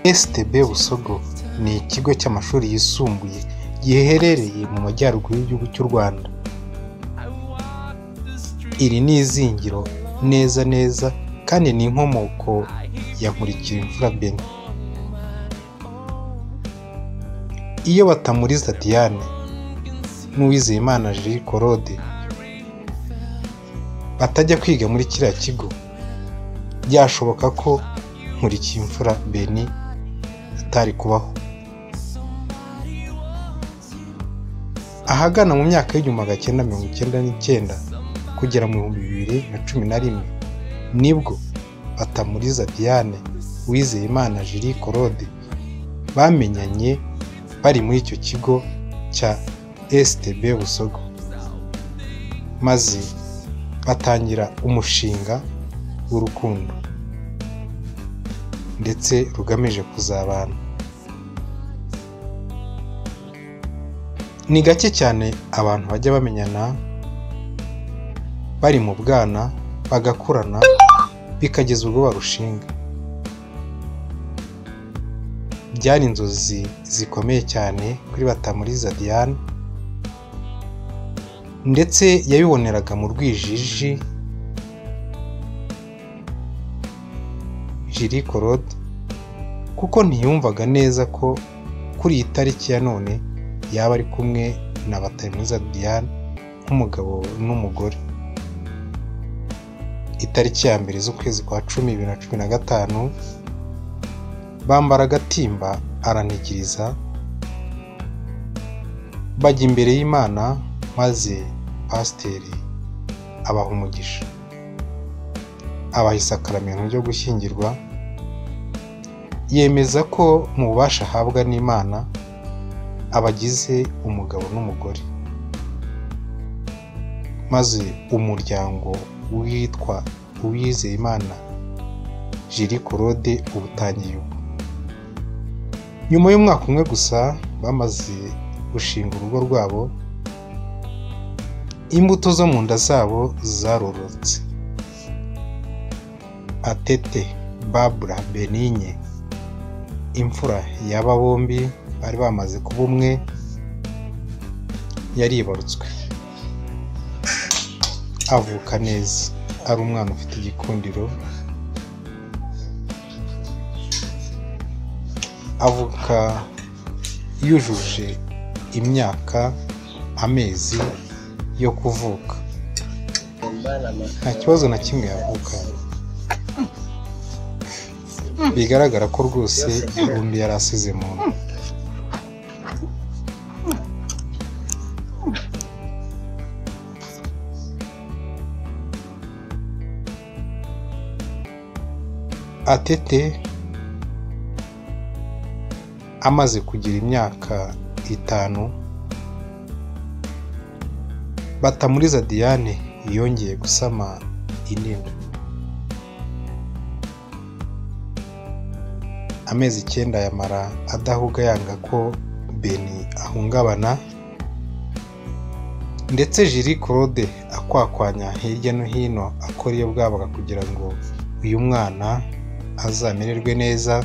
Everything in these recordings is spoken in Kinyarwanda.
STB Busogo ni ikigo cy'amashuri yisumbuye giherereye mu majyaruguru y'igihugu cy'u Rwanda. Iri ni izingiro neza kandi ni inkomoko ya Nkurikiyimfura Benny. Iyo Batamuriza Diane n'Uwizeyimana Julie Claude batajya kwiga muri kiriya kigo, byashoboka ko Nkurikiyimfura Benny atari kubaho. Ahagana mu myaka y'1999 kugera mu 2011 nibwo Batamuriza Diane, Uwizeyimana Julie Claude bamenyanye bari muri icyo kigo cya STB Busogo, maze batangira umushinga w'urukundo ndetse rugamije kuzabana. Ni gake cyane abantu bajya bamenyana bari mu bwana bagakurana bikageza ubwo barushinga. Byari inzozi zikomeye cyane kuri Batamuriza Diane, ndetse yabiboneraga mu rwijiji Julie Claude, kuko ntiyumvaga neza ko kuri iyi tariki ya none yaba ari kumwe na Batamuriza Diane nk'umugabo n'umugore. Itariki ya mbere z'ukwezi kwa 10 2015 bambara agatimba aranigiriza, bajya imbere y'Imana, maze pasiteri abaha umugisha, abaha isakaramentu ryo gushyingirwa, yemeza ko mu bubasha ahabwa n'Imana abagize umugabo n'umugore, maze umuryango witwa Uwizeyimana Julie Claude ubutangiye ubu. Nyuma y'umwaka umwe gusa bamaze gushinga urugo rwabo, imbuto zo mu nda zabo zarorotse. Atete Babura Benigne, imfura y'aba bombi bari bamaze kuba umwe, yaribarutswe, avuka neza, ari umwana ufite igikundiro. Avuka yujuje imyaka amezi yo kuvuka, nta kibazo na kimwe yavuka. Bigaragara ko rwose undi yari asize mu nda. Atete amaze kugira imyaka 5, Batamuriza Diane yongeye gusama inda. Amezi 9 yamara adahuga yanga ko Benny ahungabana, ndetse Julie Claude akwakwanya hirya no hino akora iyo bwabaga kugira ngo uyu mwana azamererwe neza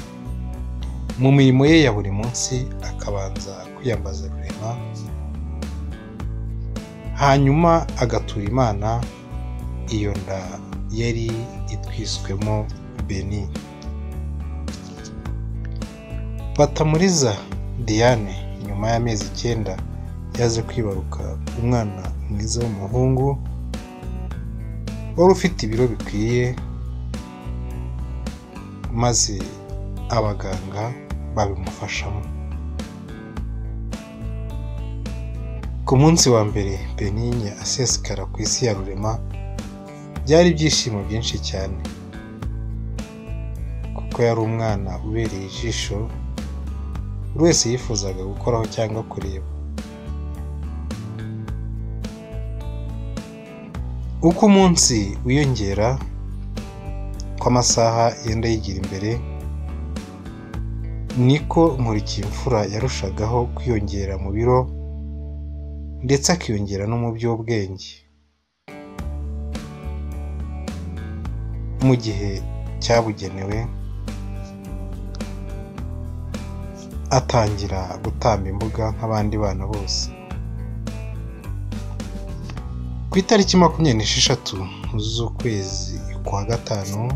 mu mirimo ye ya buri munsi, akabanza kwiyambaza Rurema, hanyuma agatura Imana iyo nda yari itwiswemo Benny. Batamuriza Diane nyuma y'amezi 9 yaje kwibaruka umwana mwiza w'umuhungu wari ufite ibiro bikwiye, maze abaganga babimufashamo. Ku munsi wa mbere Benigne asesekara ku isi ya Rurema, byari ibyishimo byinshi cyane, kuko yari umwana ubereye ijisho buri wese yifuzaga gukoraho cyangwa kureba. Uko umunsi wiyongera, ko amasaha yenda yigira imbere, niko Nkurikiyimfura yarushagaho kwiyongera mu biro, ndetse akiyongera no mu by'ubwenge. Mu gihe cyabugenewe atangira gutamba imbuga nk'abandi bana bose. Ku itariki 26 z'ukwezi kwa gatanu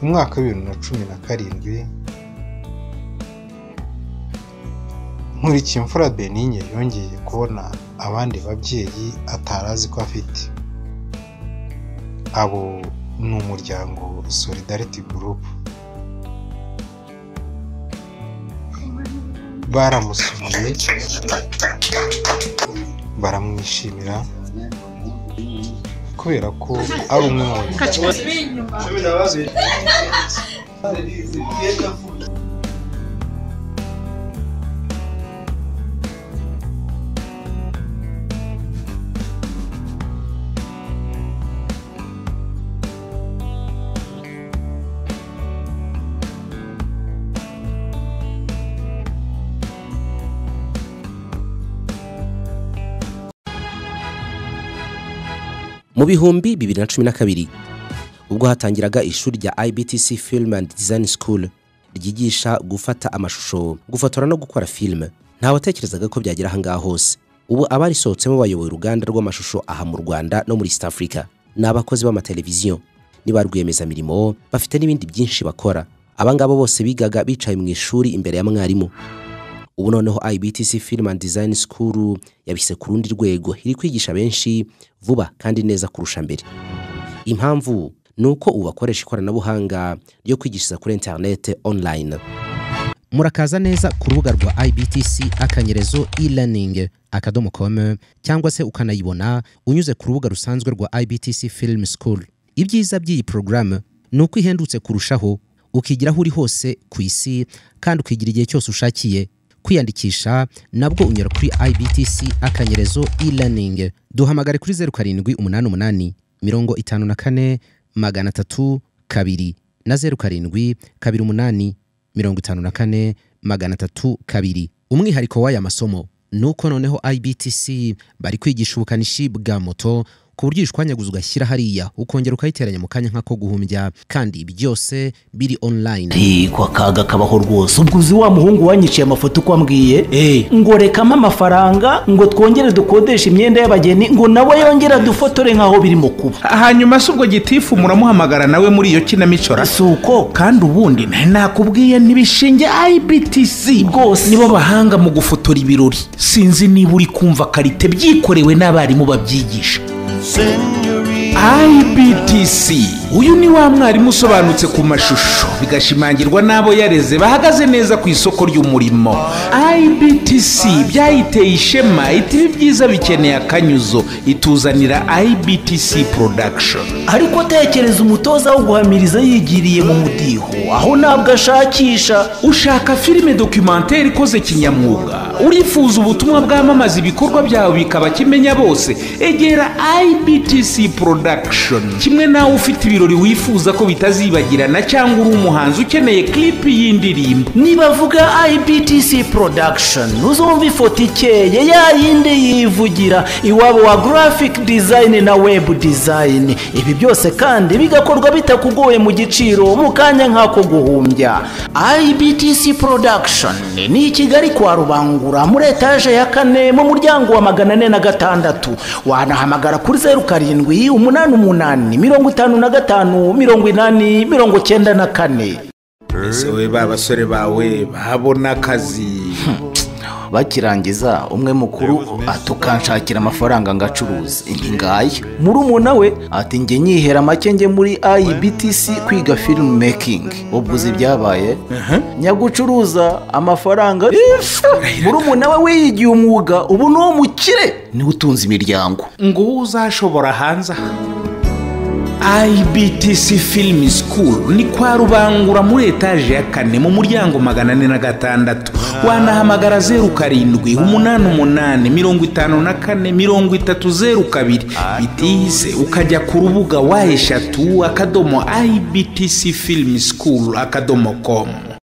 mu mwaka wa 2017, Nkurikiyimfura Benigne yongeye kubona abandi babyeyi atarazi ko afite. Abo ni umuryango Solidarity Group. Baramusuye, baramwishimira kubera ko ari umwe mu mu bihumbi 2012 ubwo hatangiraga ishuri rya IBTC Film and Design School ryigisha gufata amashusho, gufotora no gukora film. Nta watekerezaga ko byagira hanga hose. Ubu abarisohotsemo bayoboye uruganda rw'amashusho aha mu Rwanda no muri East Africa. N'abakozi b'amateleviziyo, niba rwiyemeza mirimo, bafite n'ibindi byinshi bakora. Abangabo bose bigaga bicaye mu ishuri imbere ya mwarimu. Ubu noneho IBTC Film and Design School yabise ku rundi rwego, iri kwigisha benshi vuba kandi neza kurusha mbere. Impamvu nuko ubakoresha ikoranabuhanga ryo kwigishiriza kuri internet online. Murakaza neza ku rubuga rwa IBTC akanyerezo e-learning.com cyangwa se ukanayibona unyuze ku rubuga rusanzwe rwa IBTC Film School. Ibyiza by'iyi program nuko ihendutse kurushaho, ukigiraho uri hose ku isi kandi ukigira igihe cyose ushakiye. Kwiyandikisha nabwo unyura kuri IBTC akanyerezo e-learning. Duhamagare kuri 0788 54 302 na 07 28 54 302. Umwihariko w'aya masomo nuko noneho IBTC bari kwigisha ubukanishi bwa moto ku buryo ishwanyaguza ugashyira hariya ukongera ukayiteranya mu kanya nkako guhumbya, kandi byose biri online. Kwa kaga kabaho rwose. Ubwuzi wa muhungu wanyiciye amafoto uko ambwiye ngo rekamo amafaranga ngo twongere dukodesha imyenda y'abageni ngo nawe yongera dufotore nkaho birimo kuba. Hanyuma subwo gitifu muramuhamagara nawe muri iyo kinamicora. Suko kandi ubundi nakubwiye ntibishinge IBTC rwose nibo bahanga mu gufotora ibirori. Sinzi niba uri kumva karite byikorewe n'abarimu babyigisha. IBTC uyu ni wa mwarimu usobanutse ku mashusho, bigashimangirwa n'abo yareze bahagaze neza ku isoko ry'umurimo. IBTC byayiteye ishema, iti byiza bikeneye akanyuzo, ituzanira IBTC production. Ariko tekereza umutoza wo guhamiriza yigiriye mu mudiho, aho nabwo ashakisha. Ushaka filime documentaire ikoze kinyamwuga, urifuza ubutumwa bwamamaza ibikorwa byawe bikaba kimenya bose, egera IBTC production. Kimwe nawe ufite ibirori wifuza ko bitazibagirana cyangwa uri umuhanzi ukeneye clip y'indirimbo, nibavuga IBTC production uzumva ifoto ikeye ya yindi yivugira iwabo wa graphic design na web design. Ibi byose kandi bigakorwa bitakugoye mu giciro mu kanya nkako guhumbya. IBTC production ni i Kigali kwa Rubangura muri etage ya 4 mu muryango wa 406. Wanahamagara kuri 07 88 55 80 Ese we babasore bawe babona akazi bakirangiza umwe mukuru atukanshakira amafaranga ngacuruza ingaye. Murumuna we ati nge nyihera make nge muri IBTC kwiga film making. Ubwo byabaye nyagucuruza amafaranga. Murumuna we wiyigiye umwuga ubu no mukire ni utunze imiryango ngo uzashobora hanza. IBTC Film School ni kwa Rubangura muri etage ya 4 mu muryango 406. Wanahamagara 0788 bitize ukajya ku rubuga wa eshatu akadomo IBTC Film School akadomo.com.